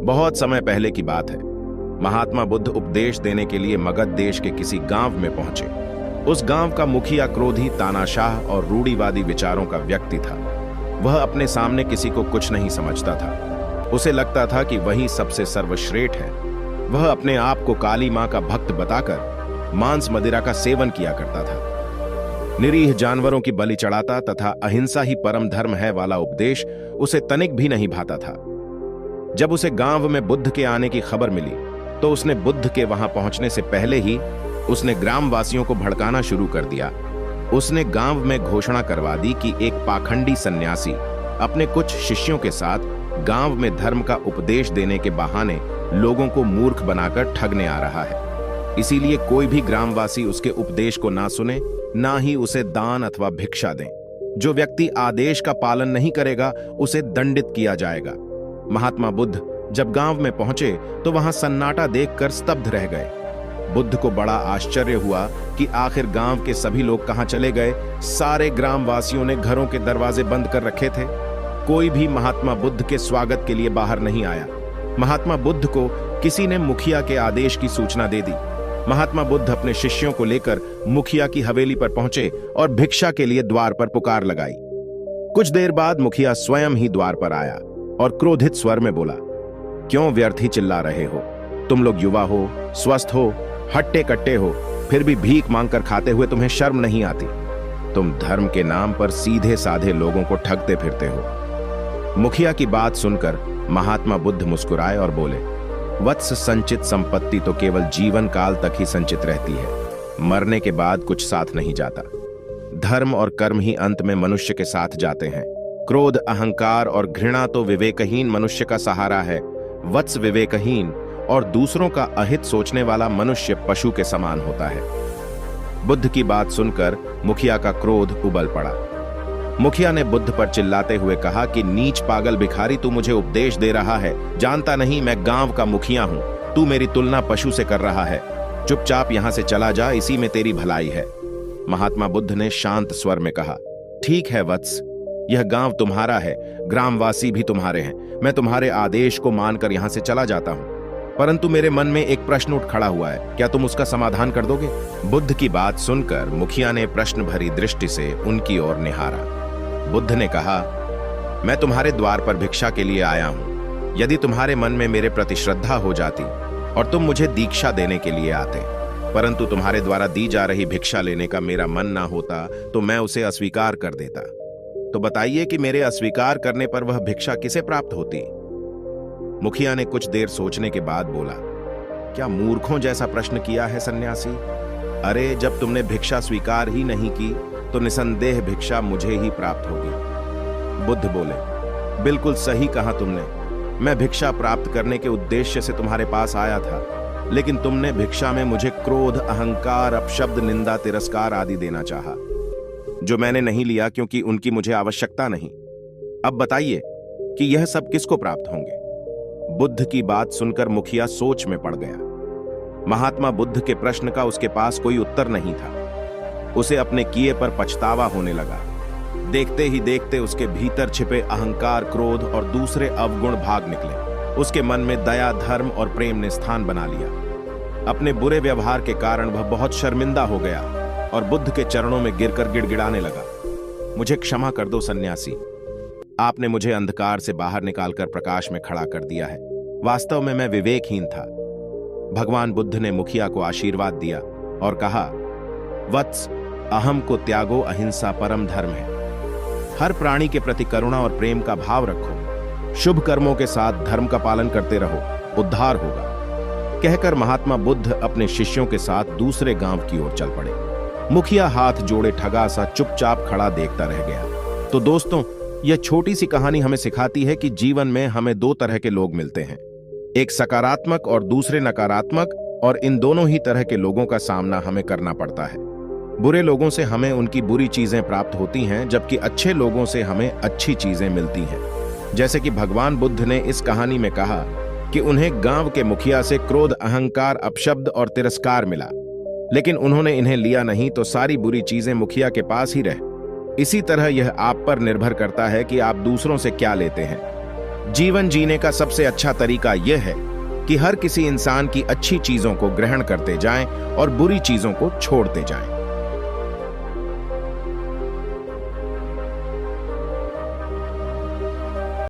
बहुत समय पहले की बात है। महात्मा बुद्ध उपदेश देने के लिए मगध देश के किसी गांव में पहुंचे। उस गांव का मुखिया क्रोधी, तानाशाह और रूढ़िवादी विचारों का व्यक्ति था। वह अपने सामने किसी को कुछ नहीं समझता था। उसे लगता था कि वही सबसे सर्वश्रेष्ठ है। वह अपने आप को काली मां का भक्त बताकर मांस मदिरा का सेवन किया करता था। निरीह जानवरों की बलि चढ़ाता तथा अहिंसा ही परम धर्म है वाला उपदेश उसे तनिक भी नहीं भाता था। जब उसे गांव में बुद्ध के आने की खबर मिली तो उसने बुद्ध के वहां पहुंचने से पहले ही उसने ग्रामवासियों को भड़काना शुरू कर दिया। उसने गांव में घोषणा करवा दी कि एक पाखंडी सन्यासी अपने कुछ शिष्यों के साथ गांव में धर्म का उपदेश देने के बहाने लोगों को मूर्ख बनाकर ठगने आ रहा है। इसीलिए कोई भी ग्रामवासी उसके उपदेश को ना सुने, ना ही उसे दान अथवा भिक्षा दें। जो व्यक्ति आदेश का पालन नहीं करेगा उसे दंडित किया जाएगा। महात्मा बुद्ध जब गांव में पहुंचे तो वहां सन्नाटा देखकर स्तब्ध रह गए। बुद्ध को बड़ा आश्चर्य हुआ कि आखिर गांव के सभी लोग कहां चले गए। सारे ग्रामवासियों ने घरों के दरवाजे बंद कर रखे थे। कोई भी महात्मा बुद्ध के स्वागत के लिए बाहर नहीं आया। महात्मा बुद्ध को किसी ने मुखिया के आदेश की सूचना दे दी। महात्मा बुद्ध अपने शिष्यों को लेकर मुखिया की हवेली पर पहुंचे और भिक्षा के लिए द्वार पर पुकार लगाई। कुछ देर बाद मुखिया स्वयं ही द्वार पर आया और क्रोधित स्वर में बोला, क्यों व्यर्थ ही चिल्ला रहे हो? तुम लोग युवा हो, स्वस्थ हो, हट्टे कट्टे हो, फिर भी भीख मांगकर खाते हुए तुम्हें शर्म नहीं आती? तुम धर्म के नाम पर सीधे साधे लोगों को ठगते फिरते हो। मुखिया की बात सुनकर महात्मा बुद्ध मुस्कुराए और बोले, वत्स, संचित संपत्ति तो केवल जीवन काल तक ही संचित रहती है। मरने के बाद कुछ साथ नहीं जाता। धर्म और कर्म ही अंत में मनुष्य के साथ जाते हैं। क्रोध, अहंकार और घृणा तो विवेकहीन मनुष्य का सहारा है। वत्स, विवेकहीन और दूसरों का अहित सोचने वाला मनुष्य पशु के समान होता है। बुद्ध की बात सुनकर मुखिया का क्रोध उबल पड़ा। मुखिया ने बुद्ध पर चिल्लाते हुए कहा कि नीच पागल भिखारी, तू मुझे उपदेश दे रहा है। जानता नहीं मैं गांव का मुखिया हूं। तू मेरी तुलना पशु से कर रहा है। चुपचाप यहां से चला जा, इसी में तेरी भलाई है। महात्मा बुद्ध ने शांत स्वर में कहा, ठीक है वत्स, यह गांव तुम्हारा है, ग्रामवासी भी तुम्हारे हैं। मैं तुम्हारे आदेश को मानकर यहां से चला जाता हूं, परंतु मेरे मन में एक प्रश्न उठ खड़ा हुआ है। क्या तुम उसका समाधान कर दोगे? बुद्ध की बात सुनकर मुखिया ने प्रश्न भरी दृष्टि से उनकी ओर निहारा। बुद्ध ने कहा, मैं तुम्हारे द्वार पर भिक्षा के लिए आया हूं। यदि तुम्हारे मन में मेरे प्रति श्रद्धा हो जाती और तुम मुझे दीक्षा देने के लिए आते, परंतु तुम्हारे द्वारा दी जा रही भिक्षा लेने का मेरा मन ना होता तो मैं उसे अस्वीकार कर देता। तो बताइए कि मेरे अस्वीकार करने पर वह भिक्षा किसे प्राप्त होती? मुखिया ने कुछ देर सोचने के बाद बोला, क्या मूर्खों जैसा प्रश्न किया है सन्यासी? अरे, जब तुमने भिक्षा स्वीकार ही नहीं की तो निसंदेह भिक्षा मुझे ही प्राप्त होगी। बुद्ध बोले, बिल्कुल सही कहा तुमने। मैं भिक्षा प्राप्त करने के उद्देश्य से तुम्हारे पास आया था, लेकिन तुमने भिक्षा में मुझे क्रोध, अहंकार, अपशब्द, निंदा, तिरस्कार आदि देना चाहा, जो मैंने नहीं लिया क्योंकि उनकी मुझे आवश्यकता नहीं। अब बताइए कि यह सब किसको प्राप्त होंगे? बुद्ध की बात सुनकर मुखिया सोच में पड़ गया। महात्मा बुद्ध के प्रश्न का उसके पास कोई उत्तर नहीं था। उसे अपने किए पर पछतावा होने लगा। देखते ही देखते उसके भीतर छिपे अहंकार, क्रोध और दूसरे अवगुण भाग निकले। उसके मन में दया, धर्म और प्रेम ने स्थान बना लिया। अपने बुरे व्यवहार के कारण वह बहुत शर्मिंदा हो गया और बुद्ध के चरणों में गिरकर गिड़गिड़ाने लगा, मुझे क्षमा कर दो सन्यासी। आपने मुझे अंधकार से बाहर निकालकर प्रकाश में खड़ा कर दिया है। वास्तव में मैं विवेकहीन था। भगवान बुद्ध ने मुखिया को आशीर्वाद दिया और कहा, वत्स, अहम को त्यागो, अहिंसा परम धर्म है। हर प्राणी के प्रति करुणा और प्रेम का भाव रखो। शुभ कर्मों के साथ धर्म का पालन करते रहो, उद्धार होगा। कहकर महात्मा बुद्ध अपने शिष्यों के साथ दूसरे गांव की ओर चल पड़े। मुखिया हाथ जोड़े ठगा सा चुपचाप खड़ा देखता रह गया। तो दोस्तों, यह छोटी सी कहानी हमें सिखाती है कि जीवन में हमें दो तरह के लोग मिलते हैं, एक सकारात्मक और दूसरे नकारात्मक, और इन दोनों ही तरह के लोगों का सामना हमें करना पड़ता है। बुरे लोगों से हमें उनकी बुरी चीजें प्राप्त होती हैं, जबकि अच्छे लोगों से हमें अच्छी चीजें मिलती हैं। जैसे कि भगवान बुद्ध ने इस कहानी में कहा कि उन्हें गांव के मुखिया से क्रोध, अहंकार, अपशब्द और तिरस्कार मिला, लेकिन उन्होंने इन्हें लिया नहीं तो सारी बुरी चीजें मुखिया के पास ही रह। इसी तरह यह आप पर निर्भर करता है कि आप दूसरों से क्या लेते हैं। जीवन जीने का सबसे अच्छा तरीका यह है कि हर किसी इंसान की अच्छी चीजों को ग्रहण करते जाएं और बुरी चीजों को छोड़ते जाएं।